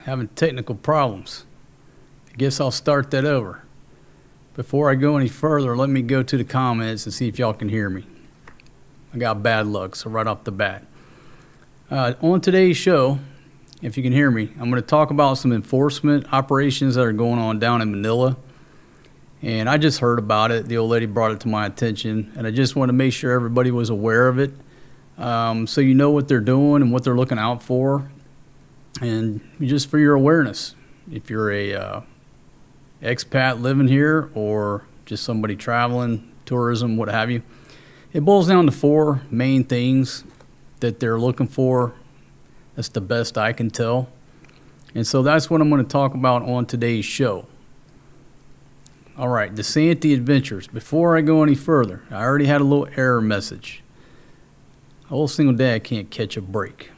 Having technical problems. I guess I'll start that over. Before I go any further, let me go to the comments and see if y'all can hear me. I got bad luck, so right off the bat. On today's show, if you can hear me, I'm going to talk about some enforcement operations that are going on down in Manila. And I just heard about it. The old lady brought it to my attention, and I just want to make sure everybody was aware of it, so you know what they're doing and what they're looking out for. And just for your awareness, if you're a expat living here or just somebody traveling, tourism, what have you, it boils down to four main things that they're looking for. That's the best I can tell. And so that's what I'm going to talk about on today's show. All right, the Santee Adventures. Before I go any further, I already had a little error message. Old single dad can't catch a break.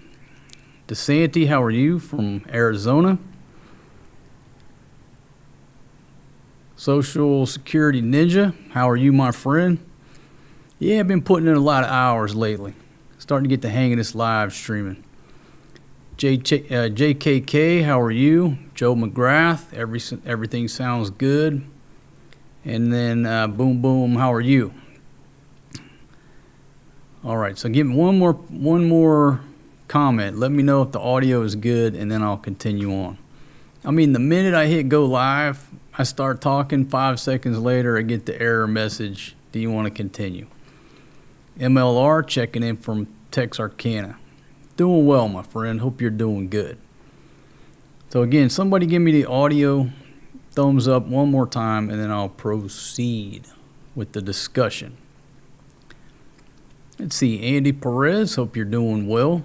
DeSanti, how are you? From Arizona. Social Security Ninja, how are you, my friend? Yeah, I've been putting in a lot of hours lately. Starting to get the hang of this live streaming. JKK, how are you? Joe McGrath, everything sounds good. And then Boom Boom, how are you? All right, so give me one more comment. Let me know if the audio is good, and then I'll continue on. I mean, the minute I hit go live, I start talking. 5 seconds later, I get the error message. Do you want to continue? MLR checking in from Texarkana. Doing well, my friend. Hope you're doing good. So again, somebody give me the audio thumbs up one more time, and then I'll proceed with the discussion. Let's see, Andy Perez, hope you're doing well.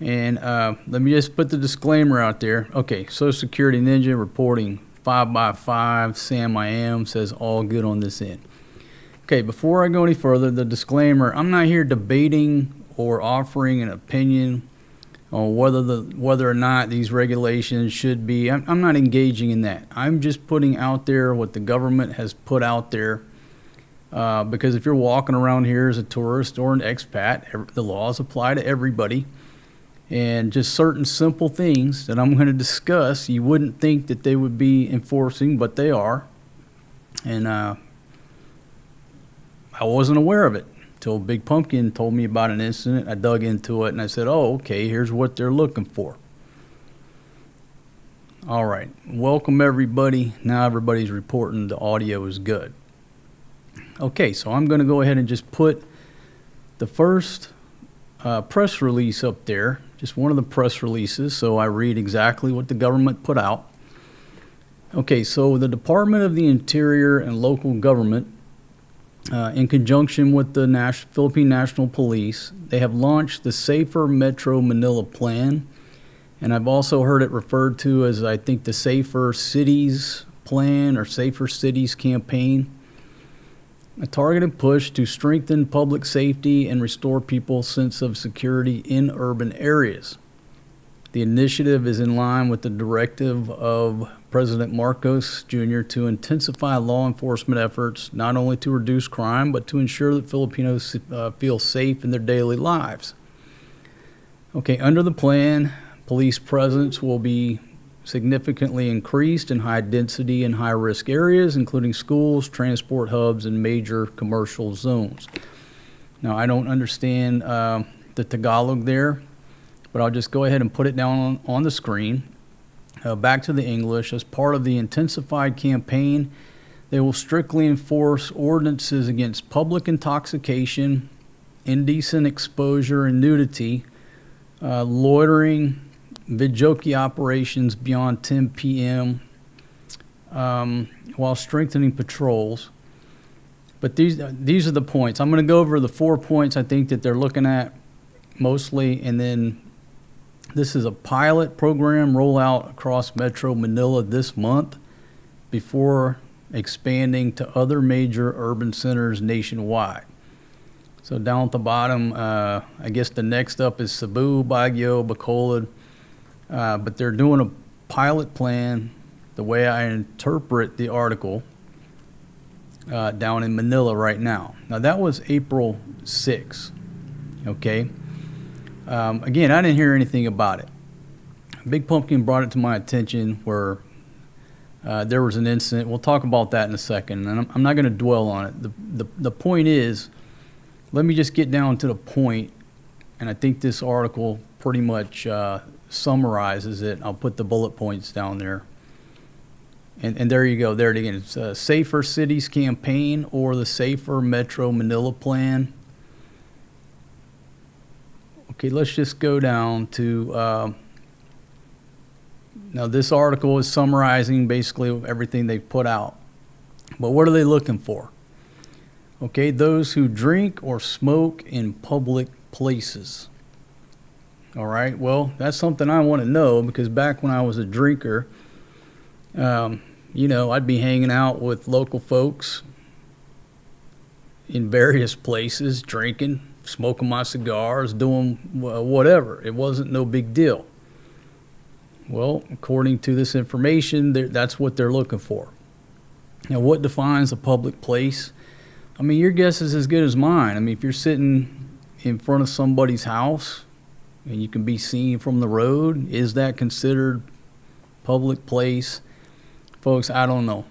And let me just put the disclaimer out there. Okay, Social Security Ninja reporting 5x5. Sam I am says all good on this end. Okay, before I go any further, the disclaimer, I'm not here debating or offering an opinion on whether or not these regulations should be. I'm not engaging in that. I'm just putting out there what the government has put out there. Because if you're walking around here as a tourist or an expat, the laws apply to everybody. And just certain simple things that I'm going to discuss, you wouldn't think that they would be enforcing, but they are. And I wasn't aware of it until Big Pumpkin told me about an incident. I dug into it and I said, oh, okay, here's what they're looking for. All right, welcome everybody. Now everybody's reporting the audio is good. Okay, so I'm going to go ahead and just put the first press release up there, just one of the press releases, so I read exactly what the government put out. Okay, so the Department of the Interior and local government, in conjunction with the Philippine National Police, they have launched the Safer Metro Manila Plan, and I've also heard it referred to as, I think, the Safer Cities Plan or Safer Cities Campaign. A targeted push to strengthen public safety and restore people's sense of security in urban areas. The initiative is in line with the directive of President Marcos Jr. to intensify law enforcement efforts, not only to reduce crime, but to ensure that Filipinos feel safe in their daily lives. Okay, under the plan, police presence will be significantly increased in high density and high risk areas, including schools, transport hubs, and major commercial zones. Now, I don't understand the Tagalog there, but I'll just go ahead and put it down on the screen. Back to the English. As part of the intensified campaign, they will strictly enforce ordinances against public intoxication, indecent exposure and nudity, loitering, videoke operations beyond 10 p.m. While strengthening patrols. But these are the points. I'm going to go over the 4 points I think that they're looking at mostly, and then this is a pilot program rollout across Metro Manila this month before expanding to other major urban centers nationwide. So down at the bottom, I guess the next up is Cebu, Baguio, Bacolod. But they're doing a pilot plan, the way I interpret the article, down in Manila right now. Now, that was April 6th, okay? Again, I didn't hear anything about it. Big Pumpkin brought it to my attention where there was an incident. We'll talk about that in a second, and I'm not going to dwell on it. The point is, let me just get down to the point, and I think this article pretty much summarizes it. I'll put the bullet points down there. And there you go. There it again. It's a Safer Cities campaign or the Safer Metro Manila plan. Okay, let's just go down to, now this article is summarizing basically everything they've put out. But what are they looking for? Okay, those who drink or smoke in public places. All right, well, that's something I want to know because back when I was a drinker, I'd be hanging out with local folks in various places, drinking, smoking my cigars, doing whatever. It wasn't no big deal. Well, according to this information, that's what they're looking for. Now, what defines a public place? I mean, your guess is as good as mine. I mean, if you're sitting in front of somebody's house and you can be seen from the road, is that considered public place? Folks, I don't know.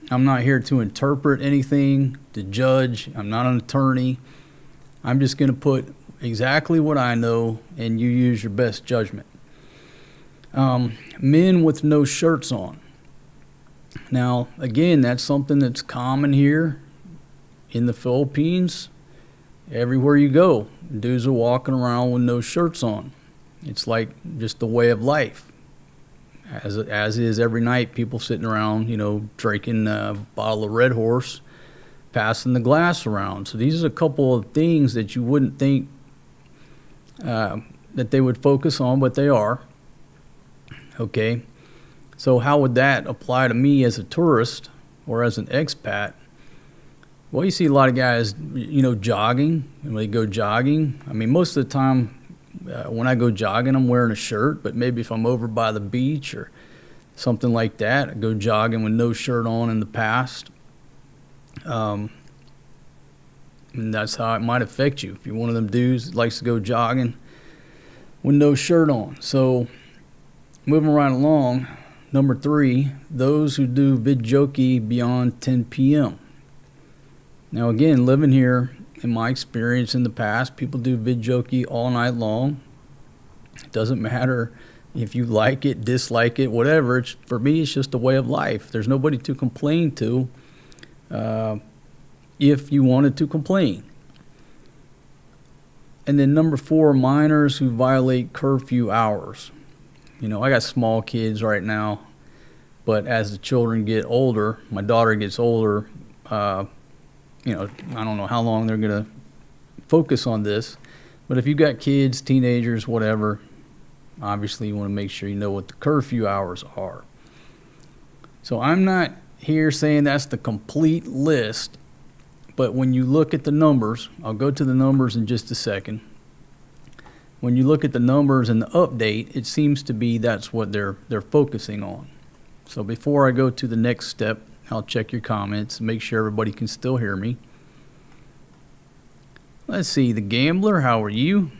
I'm not here to interpret anything, to judge. I'm not an attorney. I'm just going to put exactly what I know, and you use your best judgment. Men with no shirts on. Now, again, that's something that's common here in the Philippines. Everywhere you go, dudes are walking around with no shirts on. It's like just the way of life. As is every night, people sitting around, drinking a bottle of Red Horse, passing the glass around. So these are a couple of things that you wouldn't think that they would focus on, but they are. Okay, so how would that apply to me as a tourist or as an expat? Well, you see a lot of guys, jogging, and when they go jogging. I mean, most of the time, when I go jogging, I'm wearing a shirt, but maybe if I'm over by the beach or something like that, I go jogging with no shirt on in the past. And that's how it might affect you if you're one of them dudes that likes to go jogging with no shirt on. So moving right along, number 3, those who do vidjoki beyond 10 p.m. Now again, living here, in my experience in the past, people do vidjoki all night long. It doesn't matter if you like it, dislike it, whatever. For me, it's just a way of life. There's nobody to complain to if you wanted to complain. And then number 4, minors who violate curfew hours. I got small kids right now, but as the children get older, my daughter gets older, I don't know how long they're going to focus on this, but if you've got kids, teenagers, whatever, obviously you want to make sure you know what the curfew hours are. So I'm not here saying that's the complete list, but when you look at the numbers, I'll go to the numbers in just a second. When you look at the numbers and the update, it seems to be that's what they're focusing on. So before I go to the next step, I'll check your comments, make sure everybody can still hear me. Let's see, The Gambler, how are you?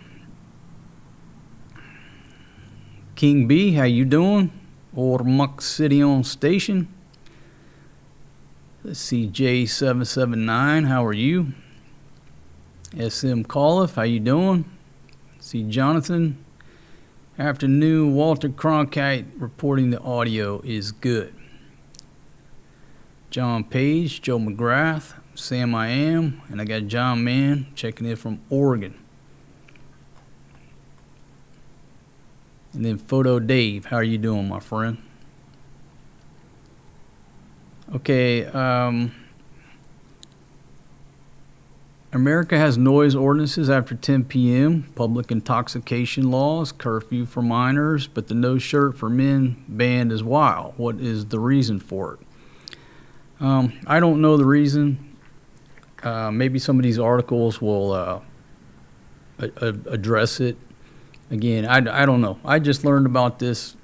King B, how you doing? Ormoc City on Station. Let's see, J779, how are you? SM Coliff, how you doing? See Jonathan. Afternoon, Walter Cronkite reporting the audio is good. John Page, Joe McGrath, Sam I Am, and I got John Mann checking in from Oregon. And then Photo Dave, how are you doing, my friend? Okay, America has noise ordinances after 10 p.m., public intoxication laws, curfew for minors, but the no shirt for men banned is wild. What is the reason for it? I don't know the reason. Maybe some of these articles will address it. Again, I don't know. I just learned about this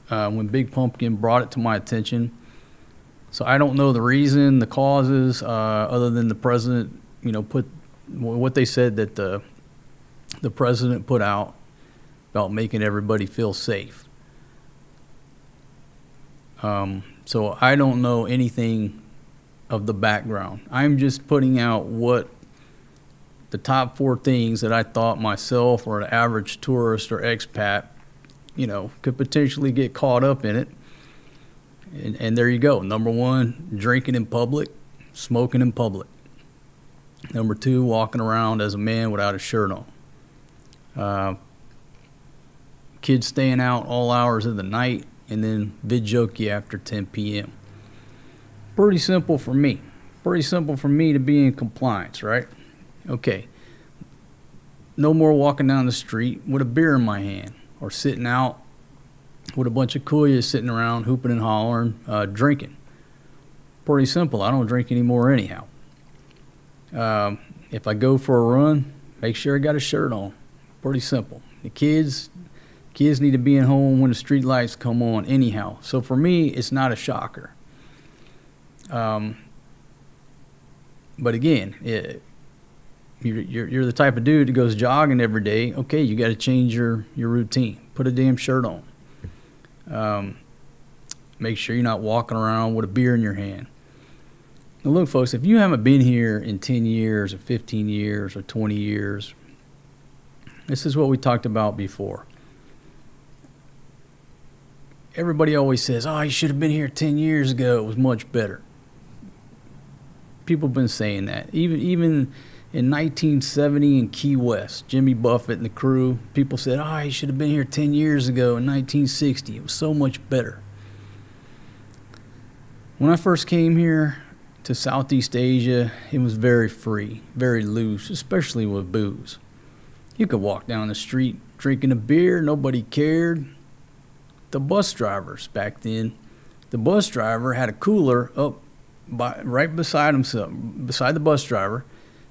when Big Pumpkin brought it to my attention. So I don't know the reason, the causes, other than the president, put what they said that the president put out. about making everybody feel safe. So I don't know anything of the background. I'm just putting out what the top 4 things that I thought myself or an average tourist or expat, could potentially get caught up in it. And there you go. Number 1, drinking in public, smoking in public. Number 2, walking around as a man without a shirt on. Kids staying out all hours of the night, and then vidjokey after 10 p.m. Pretty simple for me. Pretty simple for me to be in compliance, right? Okay. No more walking down the street with a beer in my hand or sitting out with a bunch of kuyas sitting around hooping and hollering, drinking. Pretty simple. I don't drink anymore anyhow. If I go for a run, make sure I got a shirt on. Pretty simple. The kids need to be at home when the street lights come on anyhow. So for me, it's not a shocker. But again, you're the type of dude that goes jogging every day. Okay, you got to change your routine. Put a damn shirt on. Make sure you're not walking around with a beer in your hand. Now look, folks, if you haven't been here in 10 years or 15 years or 20 years, this is what we talked about before. Everybody always says, oh, you should have been here 10 years ago. It was much better. People have been saying that. Even in 1970 in Key West, Jimmy Buffett and the crew, people said, oh, you should have been here 10 years ago in 1960. It was so much better. When I first came here to Southeast Asia, it was very free, very loose, especially with booze. You could walk down the street drinking a beer, nobody cared. The bus drivers back then, the bus driver had a cooler up right beside himself, beside the bus driver,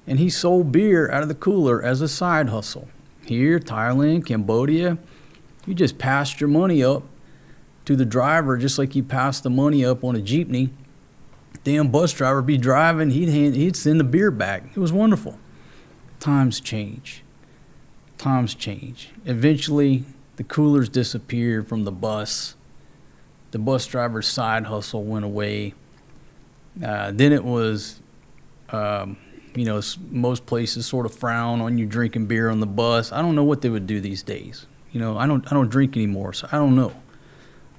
and he sold beer out of the cooler as a side hustle. Here, Thailand, Cambodia, you just passed your money up to the driver just like you passed the money up on a jeepney. Damn bus driver be driving, he'd send the beer back. It was wonderful. Times change. Eventually, the coolers disappeared from the bus. The bus driver's side hustle went away. Then it was, most places sort of frown on you drinking beer on the bus. I don't know what they would do these days. I don't drink anymore, so I don't know.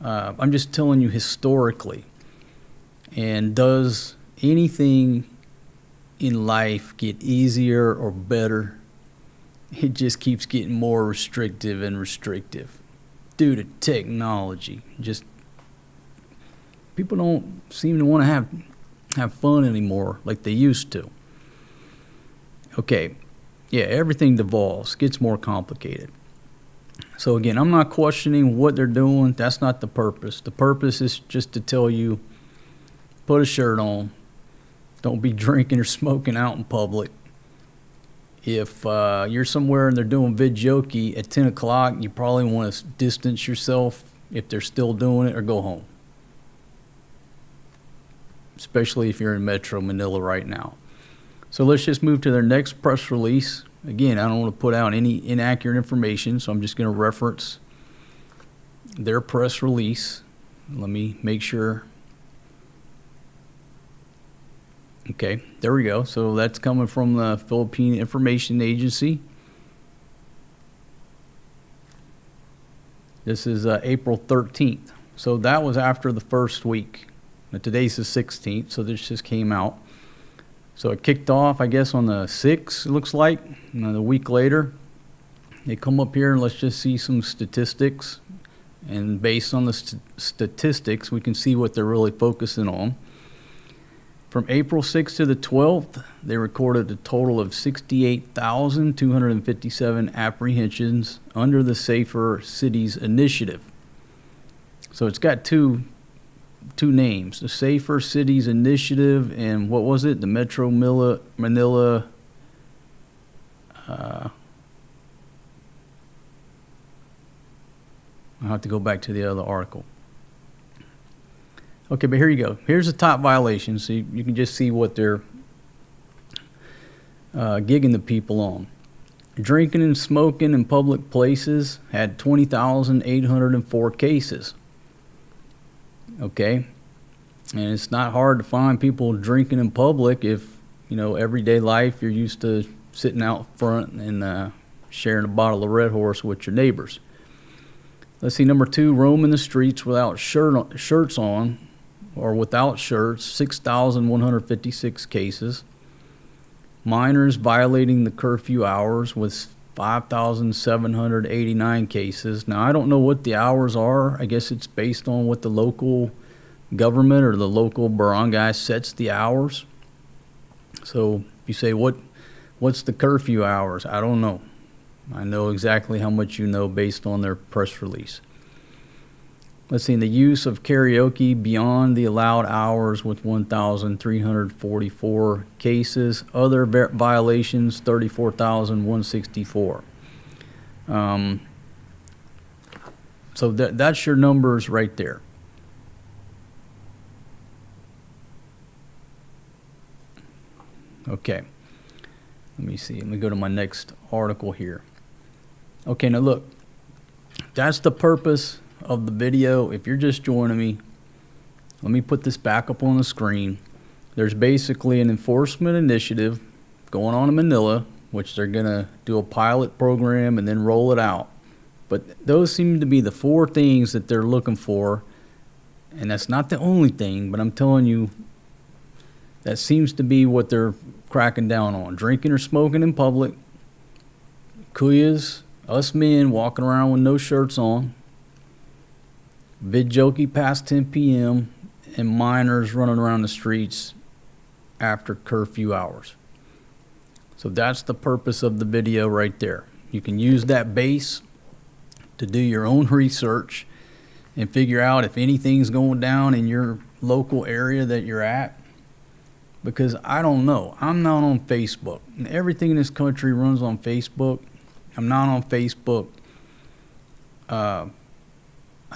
I'm just telling you historically. And does anything in life get easier or better? It just keeps getting more restrictive and restrictive due to technology. Just people don't seem to want to have fun anymore like they used to. Okay, yeah, everything devolves, gets more complicated. So again, I'm not questioning what they're doing. That's not the purpose. The purpose is just to tell you, put a shirt on. Don't be drinking or smoking out in public. If you're somewhere and they're doing vidjokey at 10 o'clock, you probably want to distance yourself if they're still doing it, or go home. Especially if you're in Metro Manila right now. So let's just move to their next press release. Again, I don't want to put out any inaccurate information, so I'm just going to reference their press release. Let me make sure. Okay, there we go. So that's coming from the Philippine Information Agency. This is April 13th. So that was after the first week. Now today's the 16th, so this just came out. So it kicked off, I guess, on the 6th, it looks like. And a week later, they come up here and let's just see some statistics. And based on the statistics, we can see what they're really focusing on. From April 6th to the 12th, they recorded a total of 68,257 apprehensions under the Safer Cities Initiative. So it's got two names, the Safer Cities Initiative and what was it? The Metro Manila I'll have to go back to the other article. Okay, but here you go. Here's the top violations, so you can just see what they're gigging the people on. Drinking and smoking in public places had 20,804 cases. Okay? And it's not hard to find people drinking in public if, everyday life you're used to sitting out front and sharing a bottle of Red Horse with your neighbors. Let's see, number 2, roaming the streets without shirts on or without shirts, 6,156 cases. Minors violating the curfew hours with 5,789 cases. Now, I don't know what the hours are. I guess it's based on what the local government or the local barangay sets the hours. So if you say, what's the curfew hours? I don't know. I know exactly how much you know based on their press release. Let's see, the use of karaoke beyond the allowed hours with 1,344 cases. Other violations, 34,164. So that's your numbers right there. Okay. Let me see. Let me go to my next article here. Okay, now look. That's the purpose of the video. If you're just joining me, let me put this back up on the screen. There's basically an enforcement initiative going on in Manila, which they're going to do a pilot program and then roll it out. But those seem to be the 4 things that they're looking for. And that's not the only thing, but I'm telling you, that seems to be what they're cracking down on. Drinking or smoking in public, kuyas, us men walking around with no shirts on, vidjokey past 10 p.m., and minors running around the streets after curfew hours. So that's the purpose of the video right there. You can use that base to do your own research and figure out if anything's going down in your local area that you're at. Because I don't know. I'm not on Facebook. And everything in this country runs on Facebook. I'm not on Facebook. I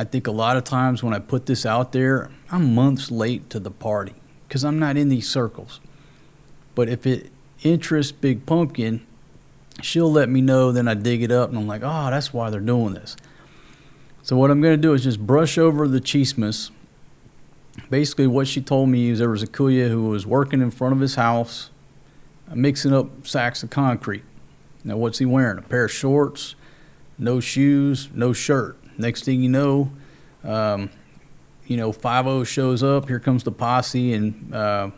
think a lot of times when I put this out there, I'm months late to the party because I'm not in these circles. But if it interests Big Pumpkin, she'll let me know. Then I dig it up and I'm like, oh, that's why they're doing this. So what I'm going to do is just brush over the chismes. Basically, what she told me is there was a kuya who was working in front of his house, mixing up sacks of concrete. Now, what's he wearing? A pair of shorts, no shoes, no shirt. Next thing you know, 5-0 shows up. Here comes the posse, and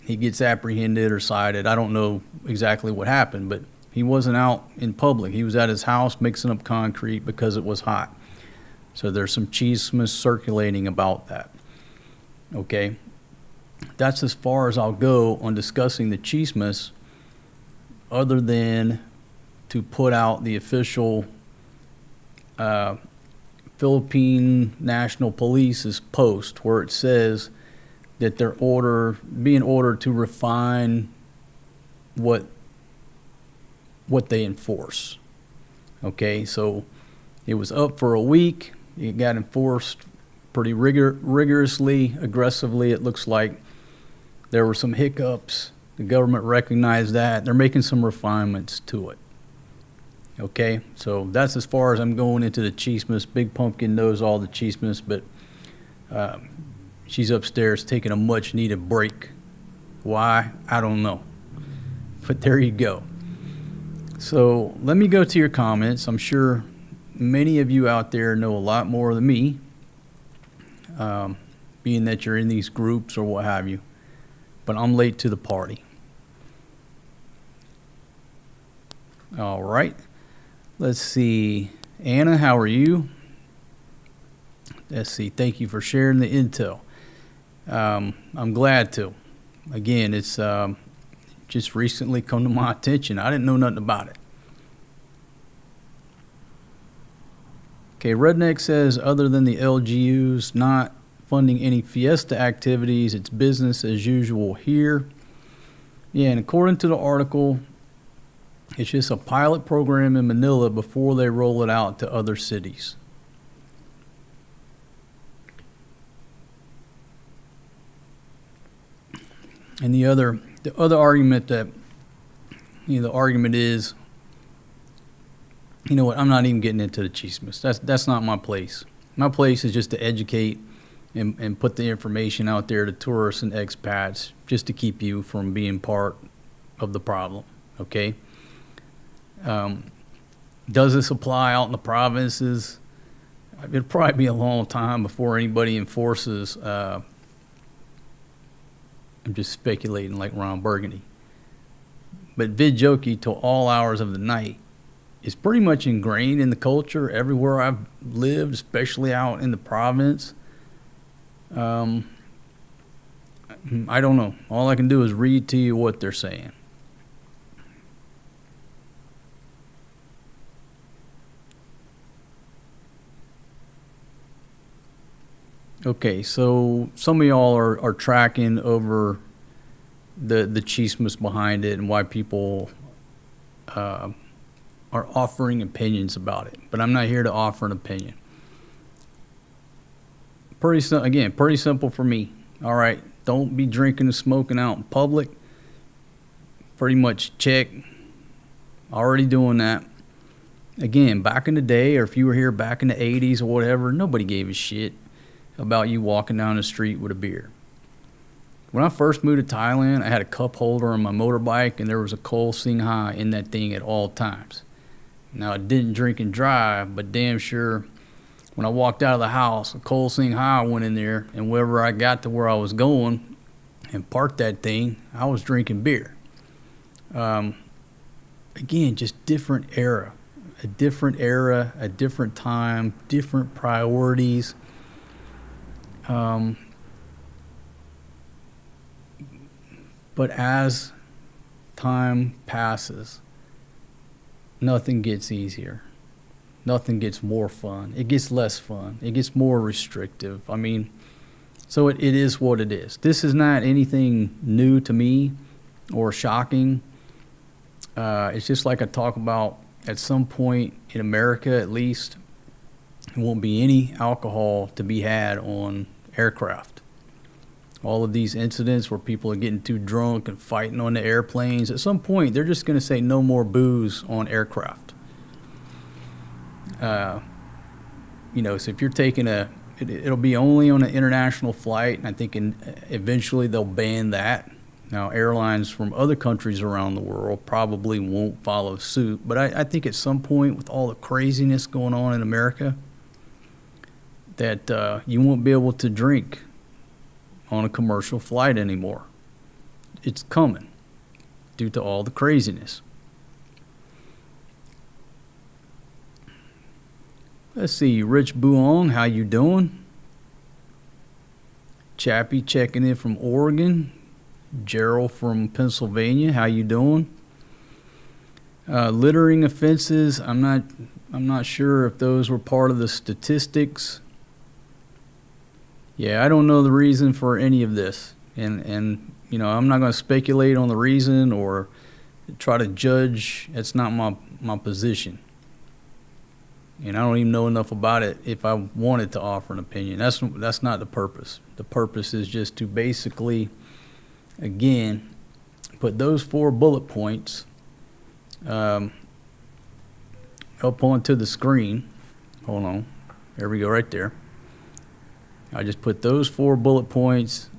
he gets apprehended or cited. I don't know exactly what happened, but he wasn't out in public. He was at his house mixing up concrete because it was hot. So there's some chismes circulating about that. Okay, that's as far as I'll go on discussing the chismes, other than to put out the official Philippine National Police's post where it says that they're being ordered to refine what they enforce. Okay, so it was up for a week. It got enforced pretty rigorously, aggressively. It looks like there were some hiccups. The government recognized that. They're making some refinements to it. Okay, so that's as far as I'm going into the chismes. Big Pumpkin knows all the chismes, but she's upstairs taking a much-needed break. Why? I don't know. But there you go. So let me go to your comments. I'm sure many of you out there know a lot more than me. Being that you're in these groups or what have you. But I'm late to the party. All right. Let's see. Anna, how are you? Let's see. Thank you for sharing the intel. I'm glad to. Again, it's just recently come to my attention. I didn't know nothing about it. Okay, Redneck says, other than the LGUs not funding any fiesta activities, it's business as usual here. Yeah, and according to the article, it's just a pilot program in Manila before they roll it out to other cities. And the other argument that, the argument is You know what? I'm not even getting into the chismes. That's not my place. My place is just to educate and put the information out there to tourists and expats just to keep you from being part of the problem, okay? Does this apply out in the provinces? It'll probably be a long time before anybody enforces, I'm just speculating like Ron Burgundy. But vidjoki till all hours of the night is pretty much ingrained in the culture everywhere I've lived, especially out in the province. I don't know. All I can do is read to you what they're saying. Okay, so some of y'all are tracking over the chismes behind it and why people are offering opinions about it. But I'm not here to offer an opinion. Pretty simple for me. All right, don't be drinking and smoking out in public. Pretty much check. Already doing that. Again, back in the day, or if you were here back in the 80s or whatever, nobody gave a shit about you walking down the street with a beer. When I first moved to Thailand, I had a cup holder on my motorbike, and there was a Khol Sing Hai in that thing at all times. Now, I didn't drink and drive, but damn sure when I walked out of the house, a Khol Sing Hai went in there, and wherever I got to where I was going and parked that thing, I was drinking beer. Again, just different era, a different time, different priorities. But as time passes, nothing gets easier. Nothing gets more fun. It gets less fun. It gets more restrictive. I mean, so it is what it is. This is not anything new to me or shocking. It's just like I talk about, at some point in America at least, there won't be any alcohol to be had on aircraft. All of these incidents where people are getting too drunk and fighting on the airplanes, at some point they're just going to say no more booze on aircraft. So if you're taking it'll be only on an international flight, and I think eventually they'll ban that. Now, airlines from other countries around the world probably won't follow suit, but I think at some point, with all the craziness going on in America, that you won't be able to drink on a commercial flight anymore. It's coming due to all the craziness. Let's see, Rich Buong, how you doing? Chappie checking in from Oregon. Gerald from Pennsylvania, how you doing? Littering offenses, I'm not sure if those were part of the statistics. Yeah, I don't know the reason for any of this, and I'm not going to speculate on the reason or try to judge. That's not my position. And I don't even know enough about it if I wanted to offer an opinion. That's not the purpose. The purpose is just to basically, again, put those 4 bullet points up onto the screen. Hold on. There we go, right there. I just put those 4 bullet points,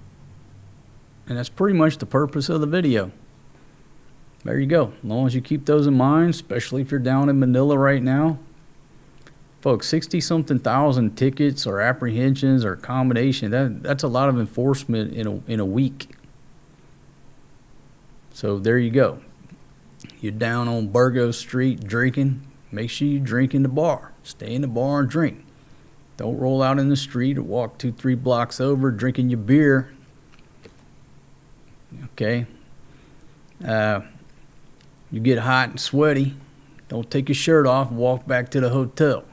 and that's pretty much the purpose of the video. There you go. As long as you keep those in mind, especially if you're down in Manila right now. Folks, 60-something thousand tickets or apprehensions or accommodation, that's a lot of enforcement in a week. So there you go. You're down on Baguio Street drinking, make sure you drink in the bar. Stay in the bar and drink. Don't roll out in the street or walk 2-3 blocks over drinking your beer. Okay? You get hot and sweaty, don't take your shirt off and walk back to the hotel.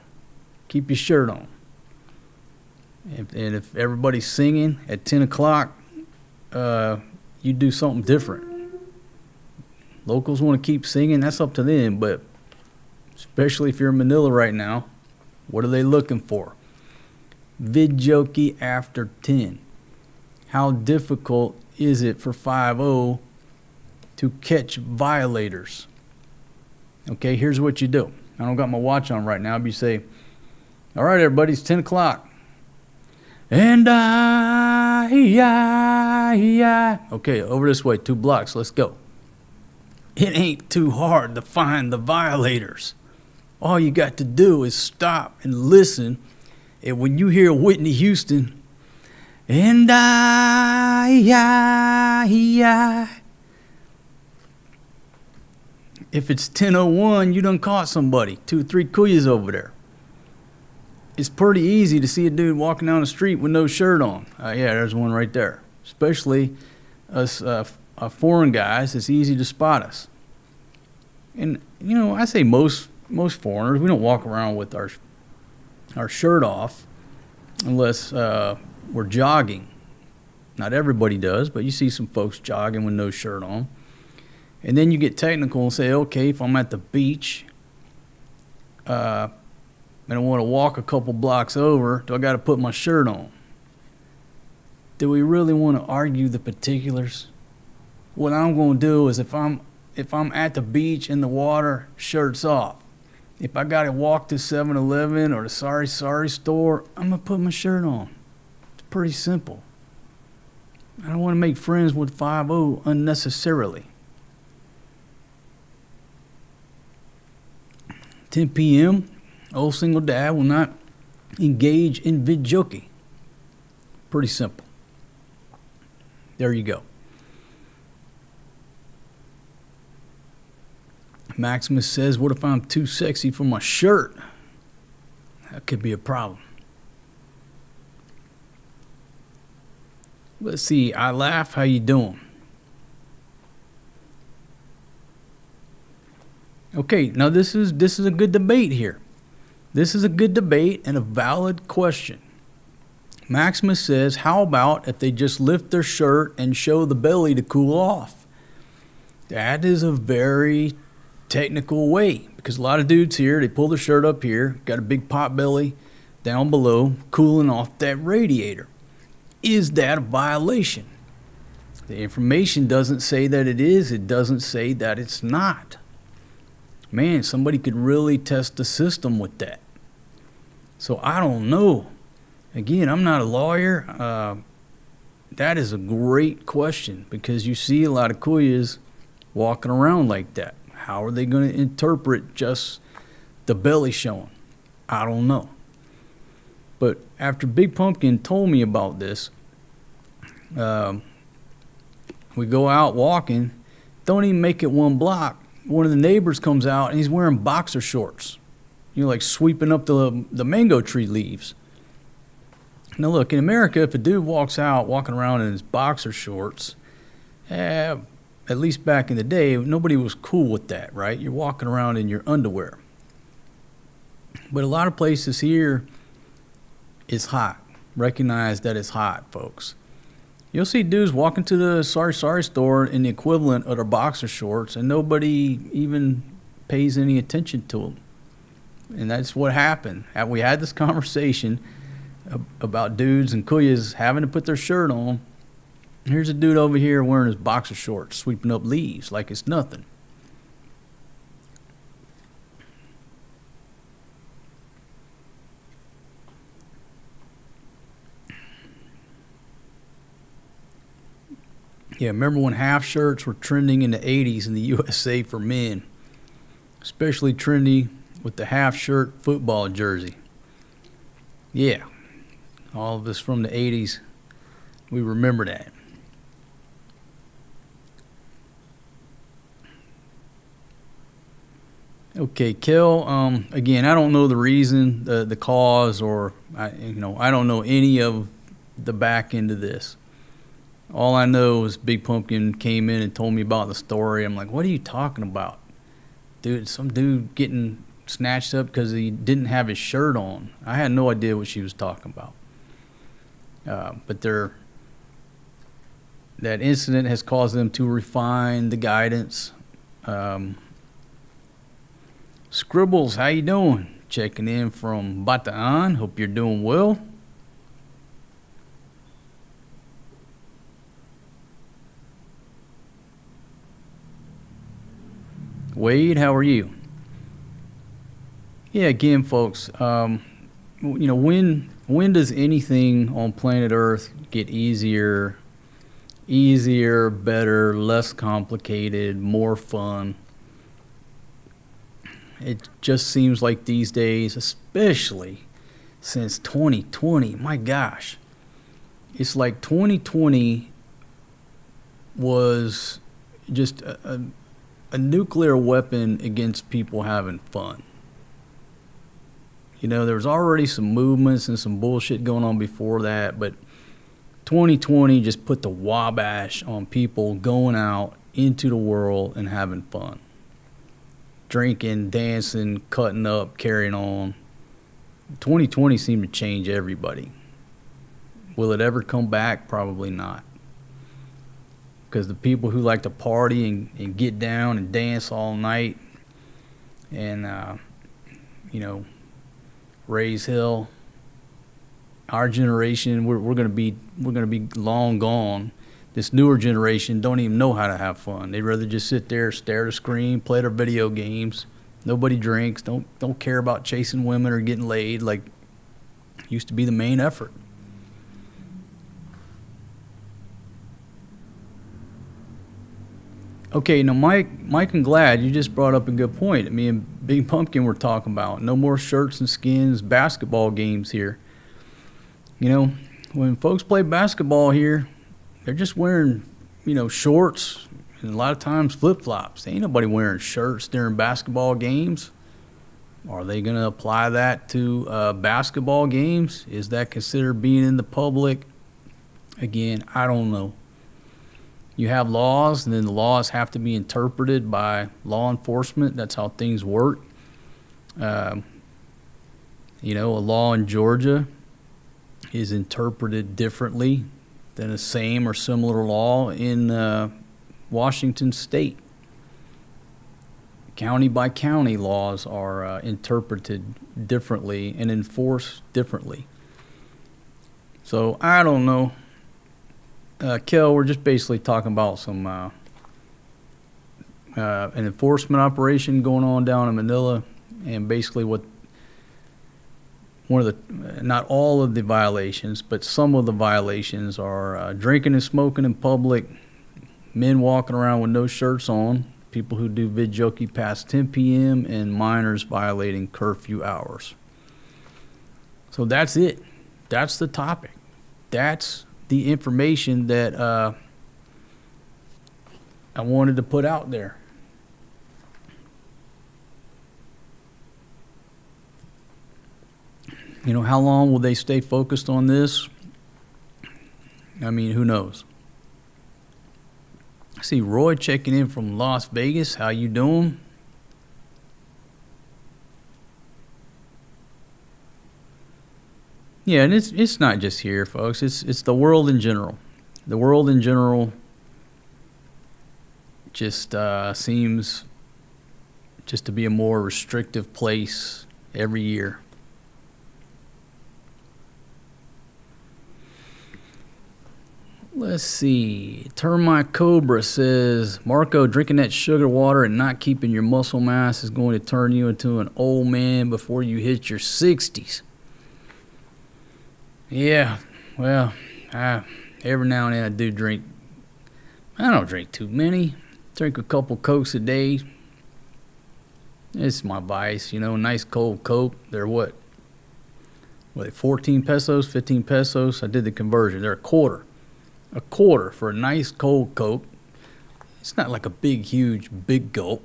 Keep your shirt on. And if everybody's singing at 10 o'clock, you do something different. Locals want to keep singing, that's up to them, but especially if you're in Manila right now, what are they looking for? Vidjoki after 10. How difficult is it for 5-0 to catch violators? Okay, here's what you do. I don't got my watch on right now, but you say, all right, everybody, it's 10 o'clock. And okay, over this way, 2 blocks, let's go. It ain't too hard to find the violators. All you got to do is stop and listen. And when you hear Whitney Houston, and if it's 10:01, you done caught somebody, 2 or 3 kuyas over there. It's pretty easy to see a dude walking down the street with no shirt on. Yeah, there's one right there. Especially us foreign guys, it's easy to spot us. And, you know, I say most foreigners, we don't walk around with our shirt off unless we're jogging. Not everybody does, but you see some folks jogging with no shirt on. And then you get technical and say, okay, if I'm at the beach and I want to walk a couple blocks over, do I got to put my shirt on? Do we really want to argue the particulars? What I'm going to do is if I'm at the beach in the water, shirt's off. If I got to walk to 7-Eleven or the Sorry store, I'm going to put my shirt on. It's pretty simple. I don't want to make friends with 5-0 unnecessarily. 10 p.m., old single dad will not engage in vidjoki. Pretty simple. There you go. Maximus says, what if I'm too sexy for my shirt? That could be a problem. Let's see. I laugh. How you doing? Okay, now this is a good debate here. This is a good debate and a valid question. Maximus says, how about if they just lift their shirt and show the belly to cool off? That is a very technical way, because a lot of dudes here, they pull their shirt up here, got a big pot belly down below, cooling off that radiator. Is that a violation? The information doesn't say that it is. It doesn't say that it's not. Man, somebody could really test the system with that. So I don't know. Again, I'm not a lawyer. That is a great question, because you see a lot of kuyas walking around like that. How are they going to interpret just the belly showing? I don't know. But after Big Pumpkin told me about this, we go out walking, don't even make it 1 block. One of the neighbors comes out and he's wearing boxer shorts. You know, like sweeping up the mango tree leaves. Now look, in America, if a dude walking around in his boxer shorts, at least back in the day, nobody was cool with that, right? You're walking around in your underwear. But a lot of places here, it's hot. Recognize that it's hot, folks. You'll see dudes walking to the Sorry store in the equivalent of their boxer shorts, and nobody even pays any attention to them. And that's what happened. We had this conversation about dudes and kuyas having to put their shirt on. Here's a dude over here wearing his boxer shorts, sweeping up leaves like it's nothing. Yeah, remember when half shirts were trending in the 80s in the USA for men? Especially trendy with the half shirt football jersey. Yeah, all of us from the 80s, we remember that. Okay, Kel, again, I don't know the reason, the cause, or I don't know any of the back end of this. All I know is Big Pumpkin came in and told me about the story. I'm like, what are you talking about? Dude, some dude getting snatched up because he didn't have his shirt on. I had no idea what she was talking about. But that incident has caused them to refine the guidance. Scribbles, how you doing? Checking in from Bataan. Hope you're doing well. Wade, how are you? Yeah, again, folks, when does anything on planet Earth get easier, better, less complicated, more fun? It just seems like these days, especially since 2020, my gosh, it's like 2020 was just a nuclear weapon against people having fun. You know, there was already some movements and some bullshit going on before that, but 2020 just put the wabash on people going out into the world and having fun. Drinking, dancing, cutting up, carrying on. 2020 seemed to change everybody. Will it ever come back? Probably not. Because the people who like to party and get down and dance all night and, raise hell, our generation, we're gonna be long gone. This newer generation don't even know how to have fun. They'd rather just sit there, stare at a screen, play their video games. Nobody drinks. Don't care about chasing women or getting laid like used to be the main effort. Okay, now Mike and Glad, you just brought up a good point. Me and Big Pumpkin were talking about no more shirts and skins, basketball games here. You know, when folks play basketball here, they're just wearing, shorts and a lot of times flip-flops. Ain't nobody wearing shirts during basketball games. Are they going to apply that to basketball games? Is that considered being in the public? Again, I don't know. You have laws, and then the laws have to be interpreted by law enforcement. That's how things work. A law in Georgia is interpreted differently than a same or similar law in Washington State. County by county laws are interpreted differently and enforced differently. So I don't know. Kel, we're just basically talking about some an enforcement operation going on down in Manila, and basically not all of the violations, but some of the violations are drinking and smoking in public, men walking around with no shirts on, people who do vidjokey past 10 p.m., and minors violating curfew hours. So that's it. That's the topic. That's the information that I wanted to put out there. How long will they stay focused on this? I mean, who knows? I see Roy checking in from Las Vegas. How you doing? Yeah, and it's not just here, folks. It's the world in general. The world in general just seems just to be a more restrictive place every year. Let's see. Termite Cobra says, Marco, drinking that sugar water and not keeping your muscle mass is going to turn you into an old man before you hit your 60s. Yeah, well, every now and then I do drink. I don't drink too many. Drink a couple Cokes a day. It's my vice, nice cold Coke. They're what, 14 pesos, 15 pesos? I did the conversion. They're a quarter. A quarter for a nice cold Coke. It's not like a big gulp.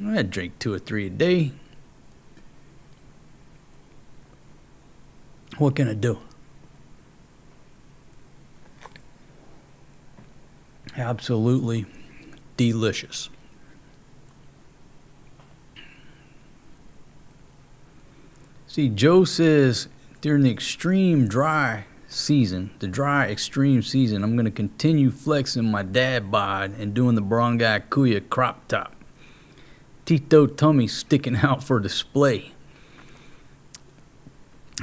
I drink 2 or 3 a day. What can I do? Absolutely delicious. See, Joe says during the extreme dry extreme season, I'm going to continue flexing my dad bod and doing the Barangay Kuya crop top. Tito tummy sticking out for display.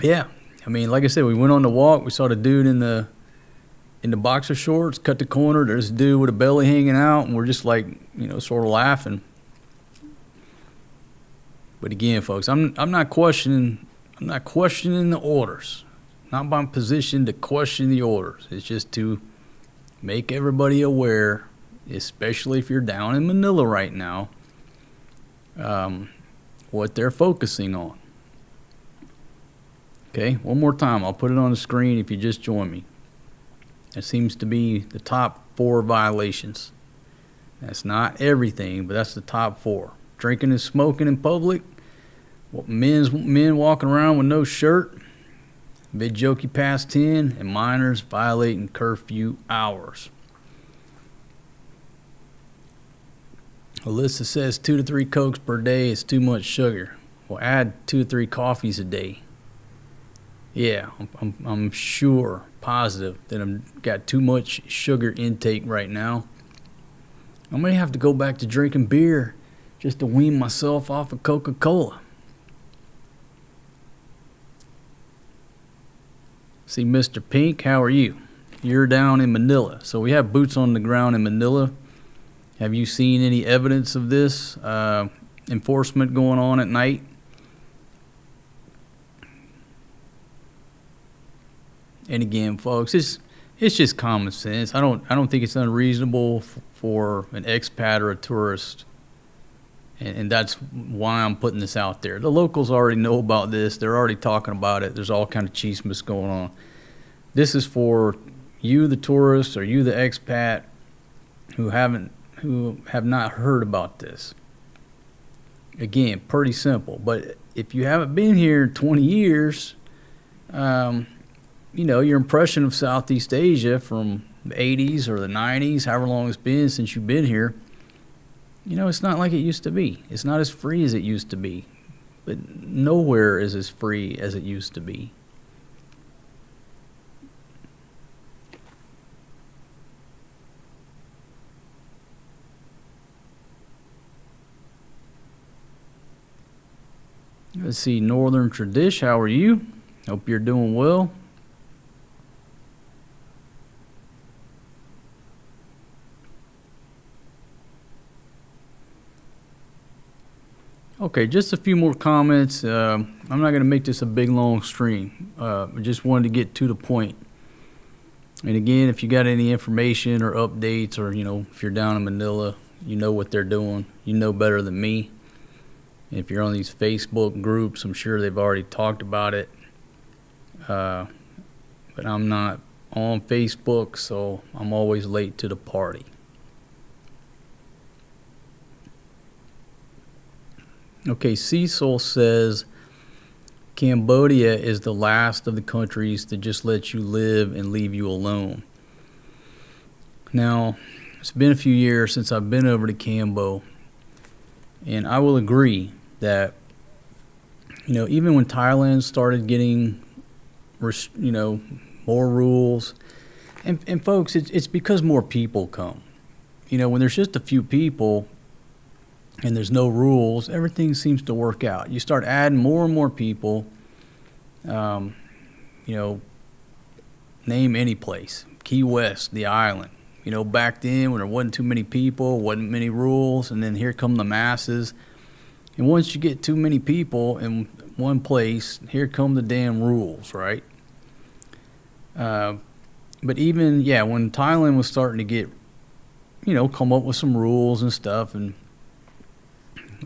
Yeah, I mean, like I said, we went on the walk. We saw the dude in the boxer shorts, cut the corner. There's a dude with a belly hanging out, and we're just like, sort of laughing. But again, folks, I'm not questioning the orders. Not my position to question the orders. It's just to make everybody aware, especially if you're down in Manila right now, what they're focusing on. Okay, one more time. I'll put it on the screen if you just join me. It seems to be the top 4 violations. That's not everything, but that's the top 4. Drinking and smoking in public, men walking around with no shirt, videoke past 10, and minors violating curfew hours. Alyssa says 2 to 3 Cokes per day is too much sugar. Well, add 2 to 3 coffees a day. Yeah, I'm sure, positive that I've got too much sugar intake right now. I may have to go back to drinking beer just to wean myself off of Coca-Cola. See, Mr. Pink, how are you? You're down in Manila. So we have boots on the ground in Manila. Have you seen any evidence of this enforcement going on at night? And again, folks, it's just common sense. I don't think it's unreasonable for an expat or a tourist, and that's why I'm putting this out there. The locals already know about this. They're already talking about it. There's all kind of chismes going on. This is for you, the tourist, or you, the expat, who have not heard about this. Again, pretty simple. But if you haven't been here in 20 years, your impression of Southeast Asia from the 80s or the 90s, however long it's been since you've been here, it's not like it used to be. It's not as free as it used to be. But nowhere is as free as it used to be. Let's see, Northern Tradish, how are you? Hope you're doing well. Okay, just a few more comments. I'm not going to make this a big, long stream. I just wanted to get to the point. And again, if you got any information or updates, or, if you're down in Manila, you know what they're doing. You know better than me. If you're on these Facebook groups, I'm sure they've already talked about it. But I'm not on Facebook, so I'm always late to the party. Okay, Cecil says Cambodia is the last of the countries to just let you live and leave you alone. Now, it's been a few years since I've been over to Cambo, and I will agree that, even when Thailand started getting, more rules, and folks, it's because more people come. When there's just a few people and there's no rules, everything seems to work out. You start adding more and more people, name any place, Key West, the island. Back then when there wasn't too many people, wasn't many rules, and then here come the masses. And once you get too many people in one place, here come the damn rules, right? But even, when Thailand was starting to get, come up with some rules and stuff, and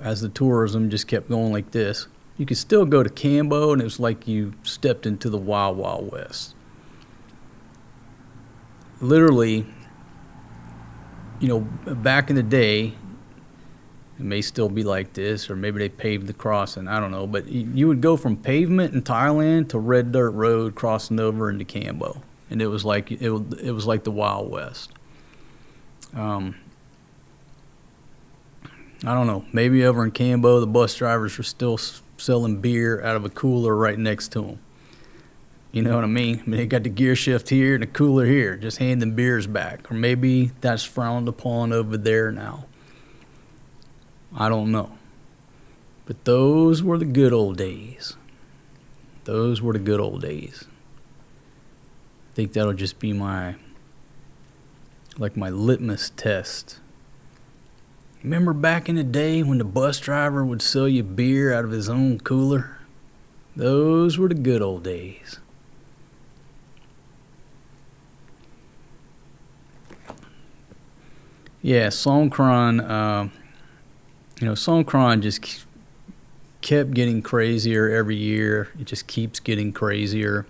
as the tourism just kept going like this, you could still go to Cambo, and it was like you stepped into the Wild Wild West. Literally, back in the day, it may still be like this, or maybe they paved the crossing, I don't know, but you would go from pavement in Thailand to red dirt road crossing over into Cambo, and it was like the Wild West. I don't know, maybe over in Cambo the bus drivers were still selling beer out of a cooler right next to them. You know what I mean? They got the gear shift here and the cooler here, just handing beers back. Or maybe that's frowned upon over there now. I don't know. But those were the good old days. Those were the good old days. I think that'll just be my litmus test Remember back in the day when the bus driver would sell you beer out of his own cooler? Those were the good old days. Yeah, Songkran, Songkran just kept getting crazier every year. It just keeps getting crazier.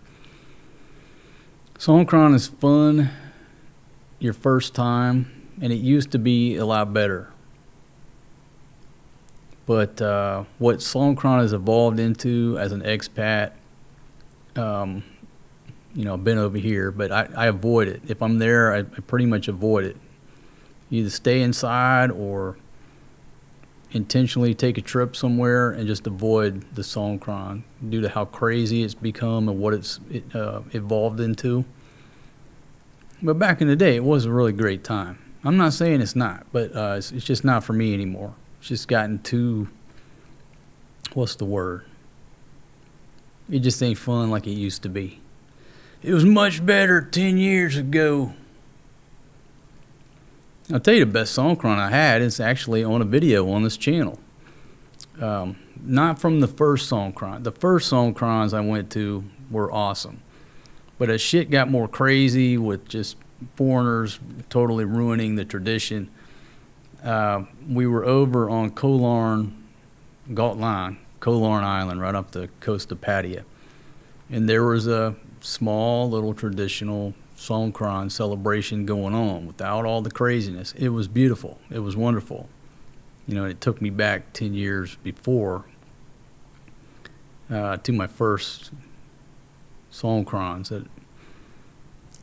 Songkran is fun your first time, and it used to be a lot better. But what Songkran has evolved into as an expat, I've been over here, but I avoid it. If I'm there, I pretty much avoid it. Either stay inside or intentionally take a trip somewhere and just avoid the Songkran due to how crazy it's become and what it's evolved into. But back in the day, it was a really great time. I'm not saying it's not, but it's just not for me anymore. It's just gotten too, what's the word? It just ain't fun like it used to be. It was much better 10 years ago. I'll tell you the best Songkran I had is actually on a video on this channel. Not from the first Songkran. The first Songkrans I went to were awesome. But as shit got more crazy with just foreigners totally ruining the tradition, we were over on Kolarn Island, right off the coast of Pattaya. And there was a small little traditional Songkran celebration going on without all the craziness. It was beautiful. It was wonderful. It took me back 10 years before to my first Songkrans that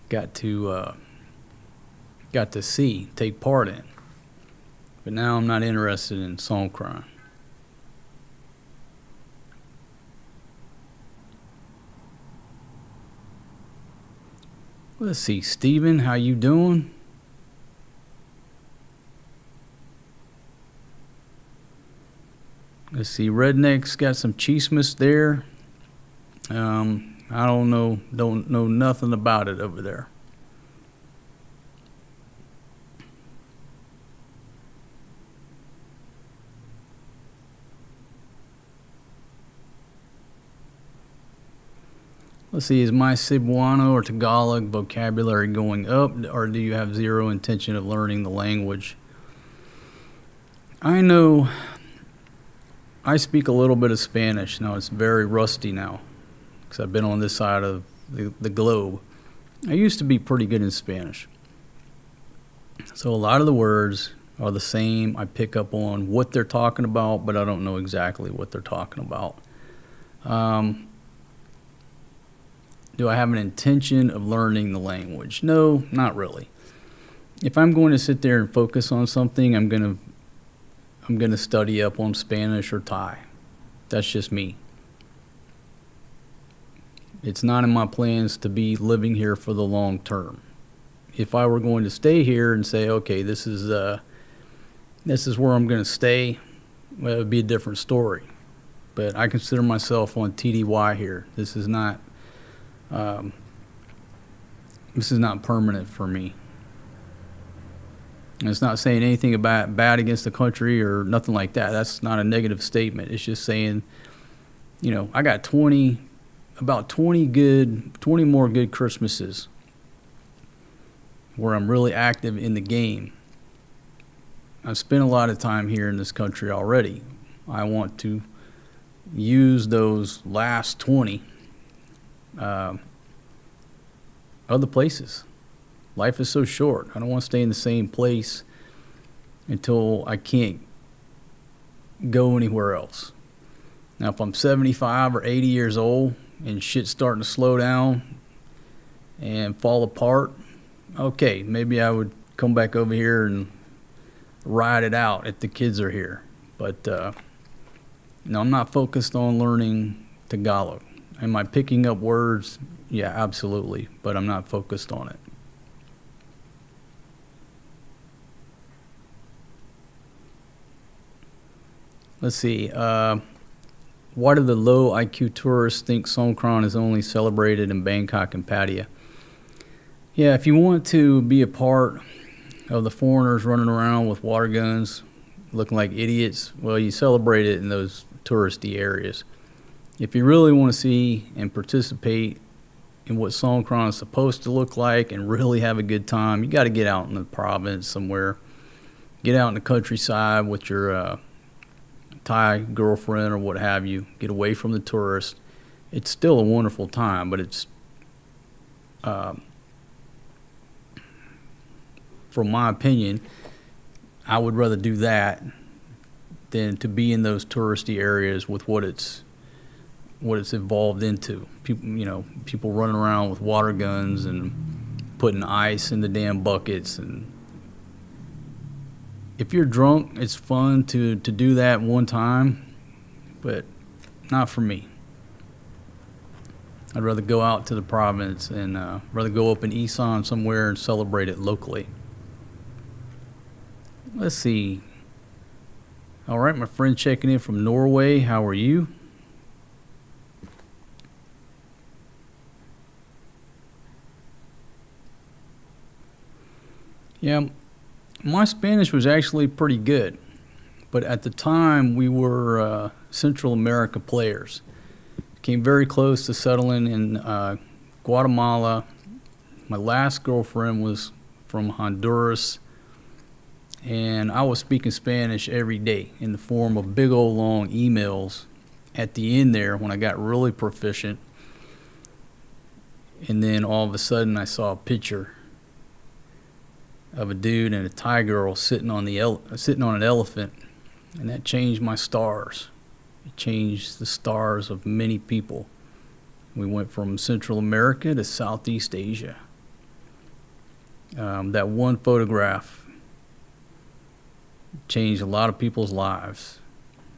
got to take part in. But now I'm not interested in Songkran. Let's see, Steven, how you doing? Let's see, Redneck's got some chismis there. I don't know nothing about it over there. Let's see, is my Cebuano or Tagalog vocabulary going up, or do you have zero intention of learning the language? I know I speak a little bit of Spanish. Now, it's very rusty now because I've been on this side of the globe. I used to be pretty good in Spanish. So a lot of the words are the same. I pick up on what they're talking about, but I don't know exactly what they're talking about. Do I have an intention of learning the language? No, not really. If I'm going to sit there and focus on something, I'm going to study up on Spanish or Thai. That's just me. It's not in my plans to be living here for the long term. If I were going to stay here and say, okay, this is where I'm going to stay, well, it would be a different story. But I consider myself on TDY here. This is not permanent for me. And it's not saying anything about bad against the country or nothing like that. That's not a negative statement. It's just saying, I got 20 more good Christmases where I'm really active in the game. I've spent a lot of time here in this country already. I want to use those last 20 other places. Life is so short. I don't want to stay in the same place until I can't go anywhere else. Now, if I'm 75 or 80 years old and shit's starting to slow down and fall apart, okay, maybe I would come back over here and ride it out if the kids are here. But no, I'm not focused on learning Tagalog. Am I picking up words? Yeah, absolutely, but I'm not focused on it. Let's see. Why do the low IQ tourists think Songkran is only celebrated in Bangkok and Pattaya? Yeah, if you want to be a part of the foreigners running around with water guns looking like idiots. Well, you celebrate it in those touristy areas. If you really want to see and participate in what Songkran is supposed to look like and really have a good time, you got to get out in the province somewhere. Get out in the countryside with your Thai girlfriend or what have you. Get away from the tourists. It's still a wonderful time, but it's, from my opinion, I would rather do that than to be in those touristy areas with what it's evolved into. People running around with water guns and putting ice in the damn buckets. And if you're drunk, it's fun to do that one time, but not for me. I'd rather go out to the province and rather go up in Isan somewhere and celebrate it locally. Let's see. All right, my friend checking in from Norway. How are you? Yeah, my Spanish was actually pretty good, but at the time we were Central America players. Came very close to settling in Guatemala. My last girlfriend was from Honduras, and I was speaking Spanish every day in the form of big old long emails at the end there when I got really proficient. And then all of a sudden I saw a picture of a dude and a Thai girl sitting on an elephant, and that changed my stars. It changed the stars of many people. We went from Central America to Southeast Asia. That one photograph changed a lot of people's lives,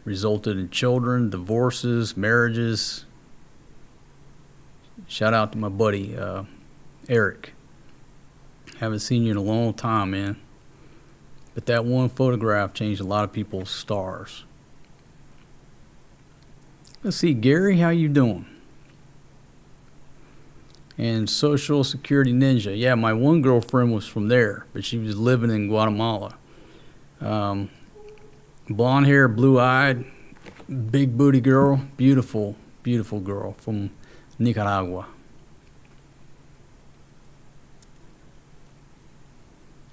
resulted in children, divorces, marriages. Shout out to my buddy Eric. Haven't seen you in a long time, man. But that one photograph changed a lot of people's stars. Let's see, Gary, how you doing? And Social Security Ninja. Yeah, my one girlfriend was from there, but she was living in Guatemala. Blonde hair, blue-eyed, big booty girl. Beautiful, beautiful girl from Nicaragua.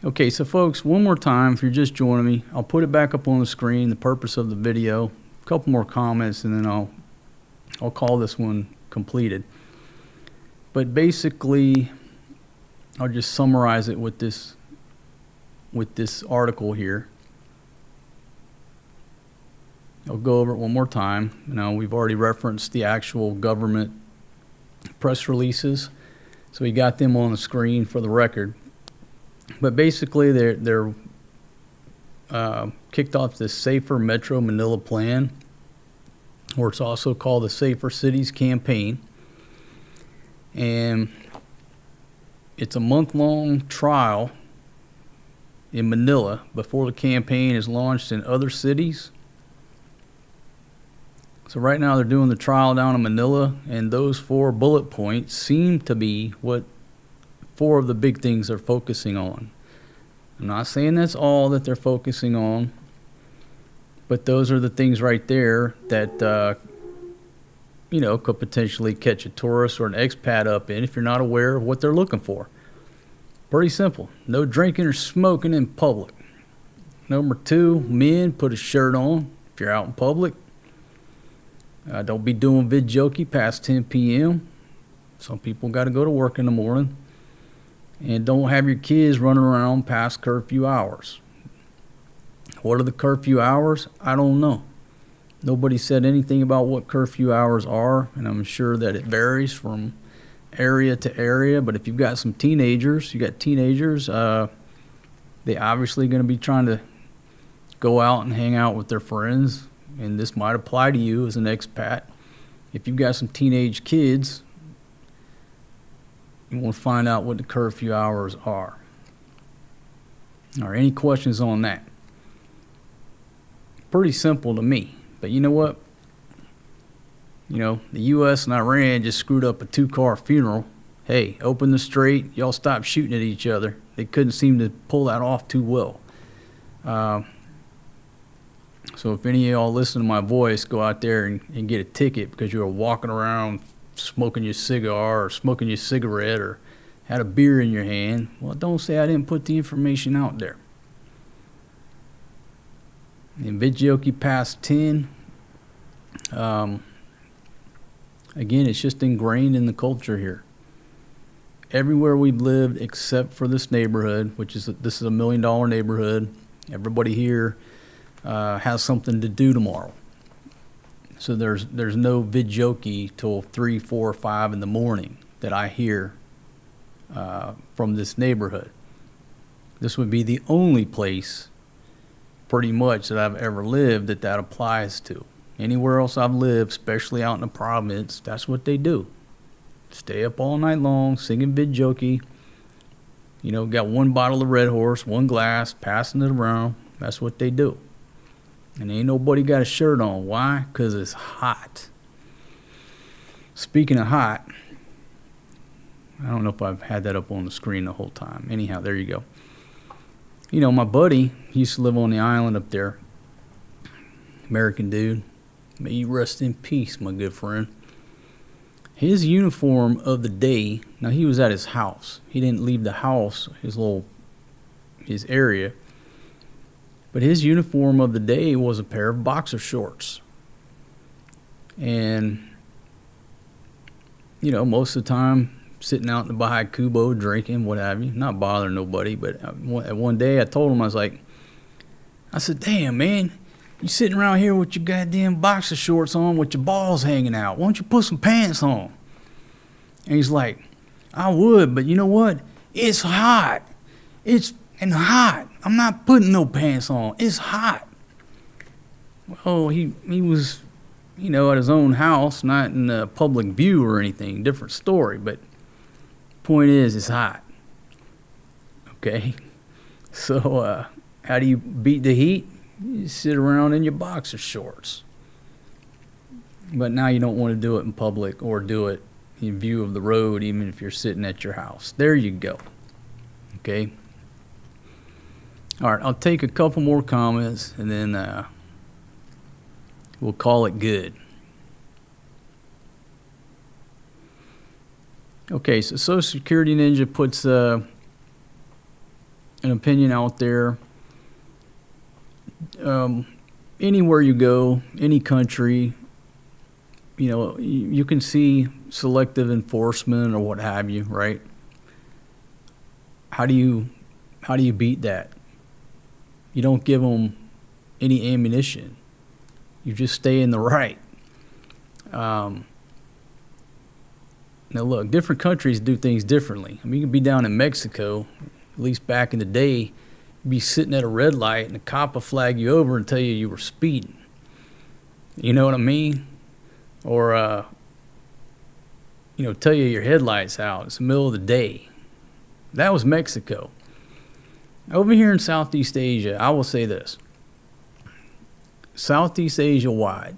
Okay, so folks, one more time, if you're just joining me, I'll put it back up on the screen, the purpose of the video, a couple more comments, and then I'll call this one completed. But basically, I'll just summarize it with this article here. I'll go over it one more time. We've already referenced the actual government press releases, so we got them on the screen for the record. But basically, they're kicked off this Safer Metro Manila plan, or it's also called the Safer Cities Campaign. And it's a month-long trial in Manila before the campaign is launched in other cities. So right now they're doing the trial down in Manila, and those 4 bullet points seem to be what 4 of the big things they're focusing on. I'm not saying that's all that they're focusing on, but those are the things right there that could potentially catch a tourist or an expat up in if you're not aware of what they're looking for. Pretty simple. No drinking or smoking in public. Number 2, men, put a shirt on if you're out in public. Don't be doing vidjokey past 10 p.m. Some people got to go to work in the morning. And don't have your kids running around past curfew hours. What are the curfew hours? I don't know. Nobody said anything about what curfew hours are, and I'm sure that it varies from area to area. But if you've got some teenagers, they obviously going to be trying to go out and hang out with their friends, and this might apply to you as an expat. If you've got some teenage kids, you want to find out what the curfew hours are. All right, any questions on that? Pretty simple to me. But you know what? The U.S. and Iran just screwed up a 2-car funeral. Hey, open the strait. Y'all stop shooting at each other. They couldn't seem to pull that off too well. So if any of y'all listen to my voice, go out there and get a ticket because you were walking around smoking your cigar or smoking your cigarette or had a beer in your hand, well, don't say I didn't put the information out there. In Vigioki past 10, again, it's just ingrained in the culture here. Everywhere we've lived except for this neighborhood, this is a $1 million neighborhood. Everybody here has something to do tomorrow. So there's no Vigioki till 3, 4, 5 in the morning that I hear from this neighborhood. This would be the only place pretty much that I've ever lived that applies to. Anywhere else I've lived, especially out in the province, that's what they do. Stay up all night long, singing Vigioki. You know, got one bottle of Red Horse, one glass, passing it around. That's what they do. And ain't nobody got a shirt on. Why? Because it's hot. Speaking of hot, I don't know if I've had that up on the screen the whole time. Anyhow, there you go. You know, my buddy, he used to live on the island up there. American dude. May you rest in peace, my good friend. His uniform of the day, now he was at his house. He didn't leave the house, his area. But his uniform of the day was a pair of boxer shorts. And, you know, most of the time, sitting out in the Baja Kubo, drinking, what have you, not bothering nobody. But one day I told him, I said, damn, man, you sitting around here with your goddamn boxer shorts on with your balls hanging out. Why don't you put some pants on? And he's like, I would, but you know what? It's hot. It's hot. I'm not putting no pants on. It's hot. Well, he was, you know, at his own house, not in a public view or anything. Different story, but point is, it's hot. Okay? So, how do you beat the heat? You sit around in your boxer shorts. But now you don't want to do it in public or do it in view of the road, even if you're sitting at your house. There you go. Okay? All right, I'll take a couple more comments and then we'll call it good. Okay, so Social Security Ninja puts an opinion out there. Anywhere you go, any country, you know, you can see selective enforcement or what have you, right? How do you beat that? You don't give them any ammunition. You just stay in the right. Now look, different countries do things differently. I mean, you can be down in Mexico, at least back in the day, you'd be sitting at a red light and the cop will flag you over and tell you were speeding. You know what I mean? Or, you know, tell you your headlight's out. It's the middle of the day. That was Mexico. Over here in Southeast Asia, I will say this. Southeast Asia wide,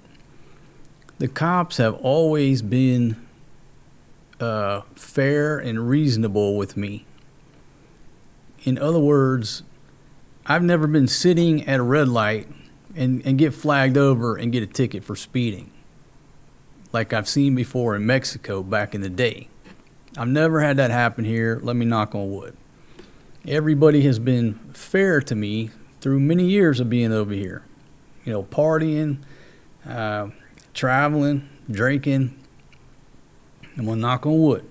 the cops have always been fair and reasonable with me. In other words, I've never been sitting at a red light and get flagged over and get a ticket for speeding like I've seen before in Mexico back in the day. I've never had that happen here. Let me knock on wood. Everybody has been fair to me through many years of being over here. You know, partying, traveling, drinking. I'm going to knock on wood.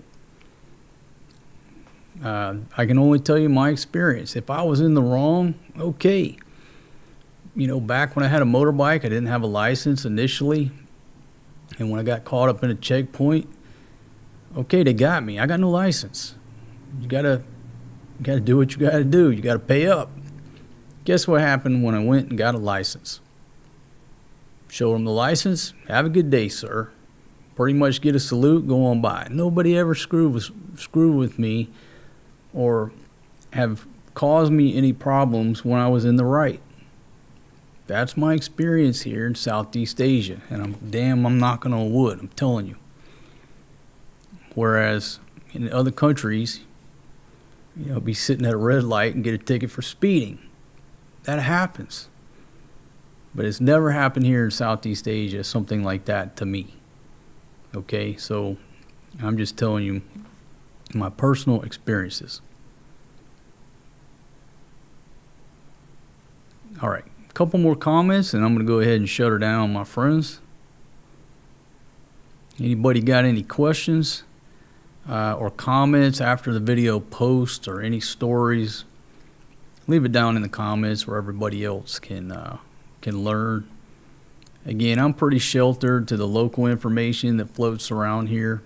I can only tell you my experience. If I was in the wrong, okay. You know, back when I had a motorbike, I didn't have a license initially. And when I got caught up in a checkpoint, okay, they got me. I got no license. You gotta do what you gotta do. You gotta pay up. Guess what happened when I went and got a license? Showed them the license. Have a good day, sir. Pretty much get a salute, go on by. Nobody ever screw with me or have caused me any problems when I was in the right. That's my experience here in Southeast Asia. And I'm knocking on wood. I'm telling you. Whereas in other countries, you know, be sitting at a red light and get a ticket for speeding. That happens. But it's never happened here in Southeast Asia, something like that to me. Okay, so I'm just telling you my personal experiences. All right, a couple more comments and I'm going to go ahead and shut her down, my friends. Anybody got any questions or comments after the video post or any stories? Leave it down in the comments where everybody else can learn. Again, I'm pretty sheltered to the local information that floats around here.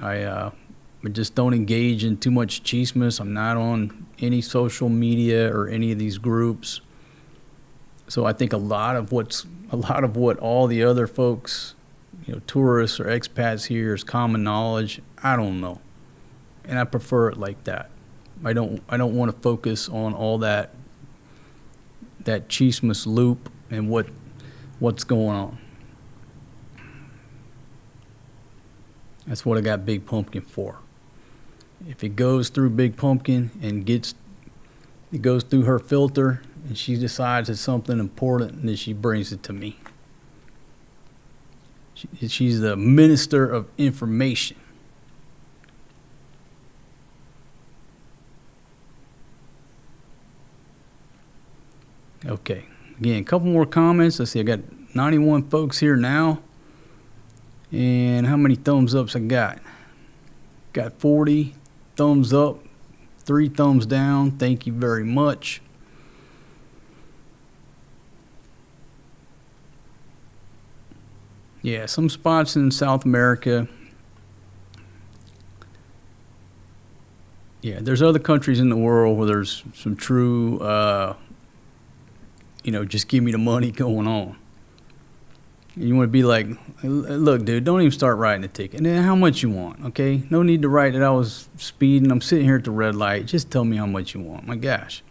I just don't engage in too much chismes. I'm not on any social media or any of these groups. So I think a lot of what all the other folks, tourists or expats here is common knowledge. I don't know, and I prefer it like that. I don't want to focus on all that chismes loop and what's going on. That's what I got Big Pumpkin for. If it goes through Big Pumpkin and it goes through her filter and she decides it's something important, then she brings it to me. She's the minister of information. Okay, again, a couple more comments. Let's see, I got 91 folks here now. And how many thumbs ups I got? Got 40 thumbs up, 3 thumbs down. Thank you very much. Yeah, some spots in South America. Yeah, there's other countries in the world where there's some true, just give me the money going on. You want to be like, look, dude, don't even start writing the ticket. And then how much you want, okay? No need to write that I was speeding. I'm sitting here at the red light. Just tell me how much you want. My gosh.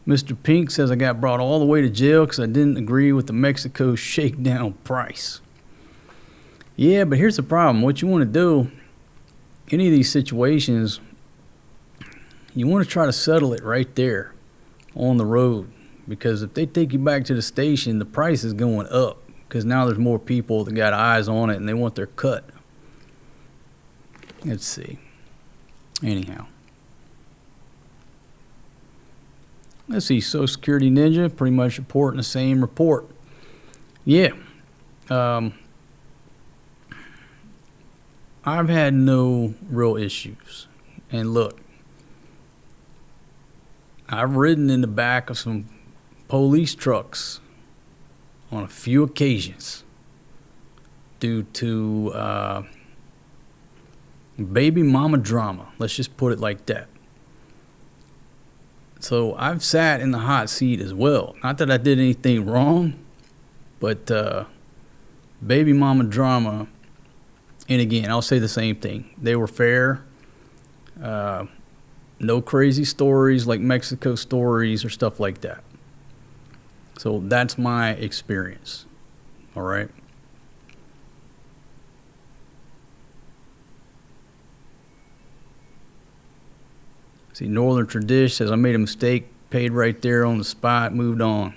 Mr. Pink says I got brought all the way to jail because I didn't agree with the Mexico shakedown price. Yeah, but here's the problem. What you want to do, any of these situations, you want to try to settle it right there on the road. Because if they take you back to the station, the price is going up. Because now there's more people that got eyes on it and they want their cut. Let's see. Anyhow. Let's see. Social Security Ninja, pretty much reporting the same report. Yeah. I've had no real issues. And look, I've ridden in the back of some police trucks on a few occasions due to baby mama drama. Let's just put it like that. So I've sat in the hot seat as well. Not that I did anything wrong, but baby mama drama. And again, I'll say the same thing. They were fair. No crazy stories like Mexico stories or stuff like that. So that's my experience. All right. See, Northern Tradition says, I made a mistake, paid right there on the spot, moved on.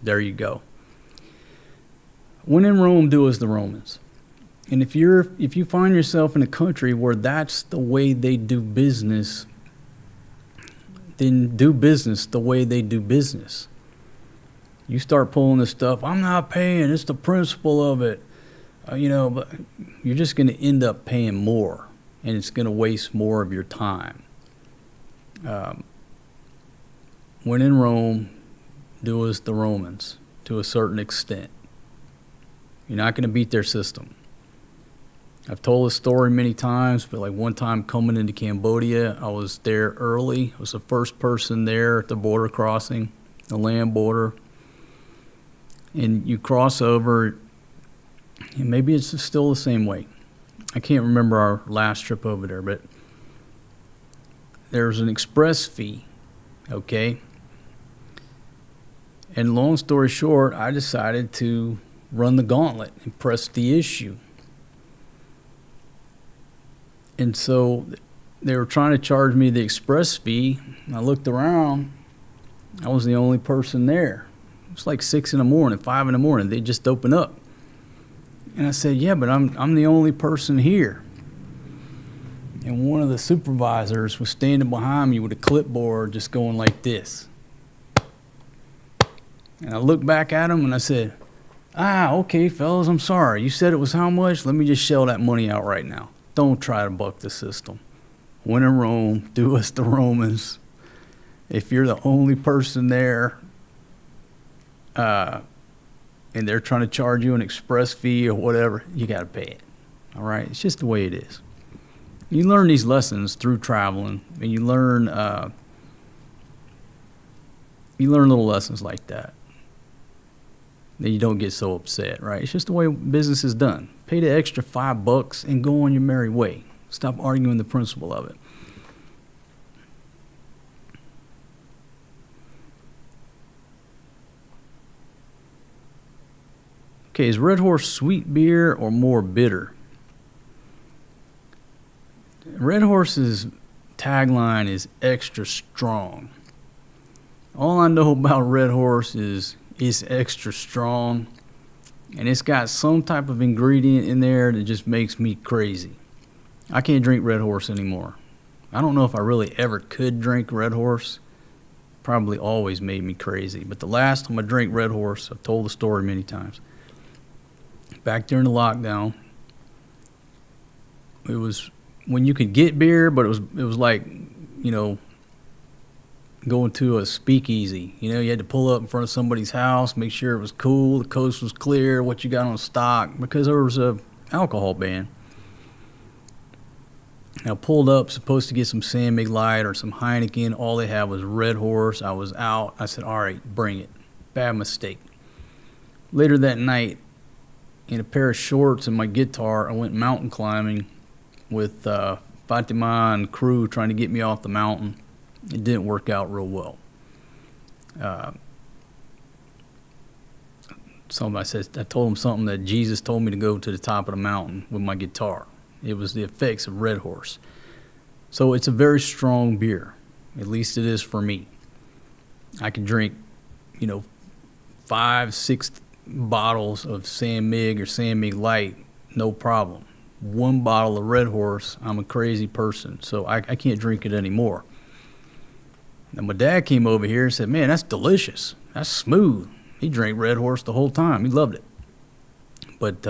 There you go. When in Rome, do as the Romans. And if you find yourself in a country where that's the way they do business, then do business the way they do business. You start pulling this stuff, I'm not paying, it's the principle of it. But you're just going to end up paying more, and it's going to waste more of your time. When in Rome, do as the Romans to a certain extent. You're not going to beat their system. I've told this story many times, but like one time coming into Cambodia, I was there early. I was the first person there at the border crossing, the land border. And you cross over, and maybe it's still the same way. I can't remember our last trip over there, but there's an express fee, okay? And long story short, I decided to run the gauntlet and press the issue. And so they were trying to charge me the express fee. I looked around. I was the only person there. It's like 6 in the morning, 5 in the morning. They just open up. And I said, yeah, but I'm the only person here. And one of the supervisors was standing behind me with a clipboard just going like this. And I looked back at him and I said, okay, fellas, I'm sorry. You said it was how much? Let me just shell that money out right now. Don't try to buck the system. When in Rome, do as the Romans. If you're the only person there, and they're trying to charge you an express fee or whatever, you got to pay it. All right? It's just the way it is. You learn these lessons through traveling, and you learn little lessons like that. Then you don't get so upset, right? It's just the way business is done. Pay the extra $5 and go on your merry way. Stop arguing the principle of it. Okay, is Red Horse sweet beer or more bitter? Red Horse's tagline is extra strong. All I know about Red Horse is it's extra strong, and it's got some type of ingredient in there that just makes me crazy. I can't drink Red Horse anymore. I don't know if I really ever could drink Red Horse. Probably always made me crazy. But the last time I drank Red Horse, I've told the story many times. Back during the lockdown, it was when you could get beer, but it was like, going to a speakeasy. You had to pull up in front of somebody's house, make sure it was cool, the coast was clear, what you got on stock, because there was a alcohol ban. I pulled up, supposed to get some San Mig Light or some Heineken. All they had was Red Horse. I was out. I said, all right, bring it. Bad mistake. Later that night, in a pair of shorts and my guitar, I went mountain climbing with Fatima and crew trying to get me off the mountain. It didn't work out real well. I told him something that Jesus told me to go to the top of the mountain with my guitar. It was the effects of Red Horse. So it's a very strong beer. At least it is for me. I can drink, 5, 6 bottles of San Mig or San Mig Light, no problem. 1 bottle of Red Horse, I'm a crazy person, so I can't drink it anymore. And my dad came over here and said, man, that's delicious. That's smooth. He drank Red Horse the whole time. He loved it. But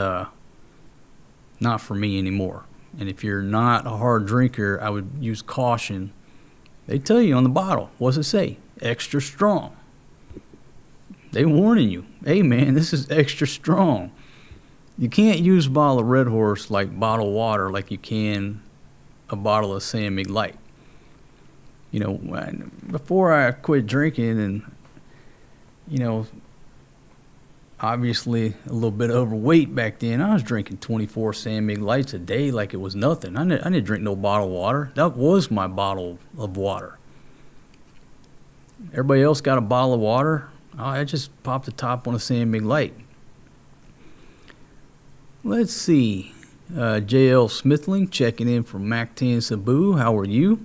not for me anymore. And if you're not a hard drinker, I would use caution. They tell you on the bottle, what's it say? Extra strong. They warning you, hey man, this is extra strong. You can't use a bottle of Red Horse like bottled water like you can a bottle of San Mig Light. Before I quit drinking and, obviously a little bit overweight back then, I was drinking 24 San Mig Lights a day like it was nothing. I didn't drink no bottled water. That was my bottle of water. Everybody else got a bottle of water. I just popped the top on a San Mig Light. Let's see. JL Smithling checking in from Mactan Cebu. How are you?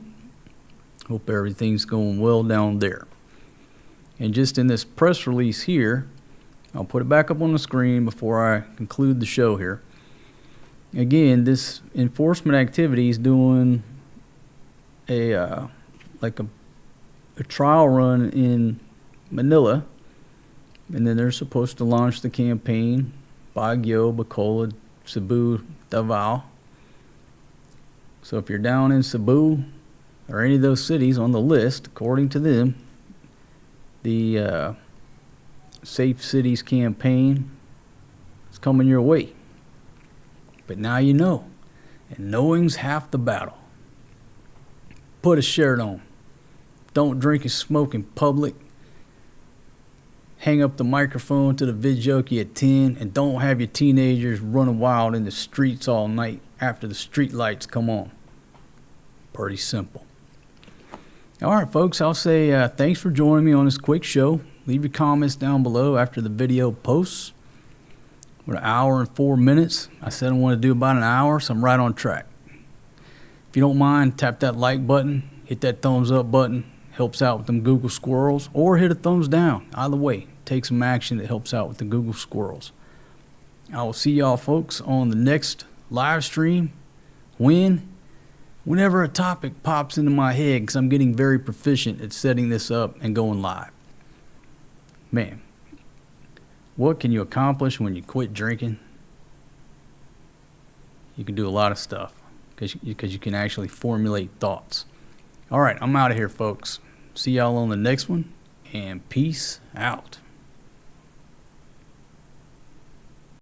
Hope everything's going well down there. And just in this press release here, I'll put it back up on the screen before I conclude the show here. Again, this enforcement activity is doing a trial run in Manila, and then they're supposed to launch the campaign Baguio, Bacolod, Cebu, Davao. So if you're down in Cebu or any of those cities on the list, according to them, the Safe Cities campaign is coming your way. But now you know, and knowing's half the battle. Put a shirt on. Don't drink and smoke in public. Hang up the microphone to the vidjokie at 10, and don't have your teenagers running wild in the streets all night after the street lights come on. Pretty simple. All right, folks, I'll say thanks for joining me on this quick show. Leave your comments down below after the video posts. We're 1 hour and 4 minutes. I said I want to do about an hour, so I'm right on track. If you don't mind, tap that like button, hit that thumbs up button. Helps out with them Google squirrels, or hit a thumbs down. Either way, take some action that helps out with the Google squirrels. I will see y'all folks on the next live stream whenever a topic pops into my head, because I'm getting very proficient at setting this up and going live. Man, what can you accomplish when you quit drinking? You can do a lot of stuff because you can actually formulate thoughts. All right, I'm out of here, folks. See y'all on the next one, and peace out.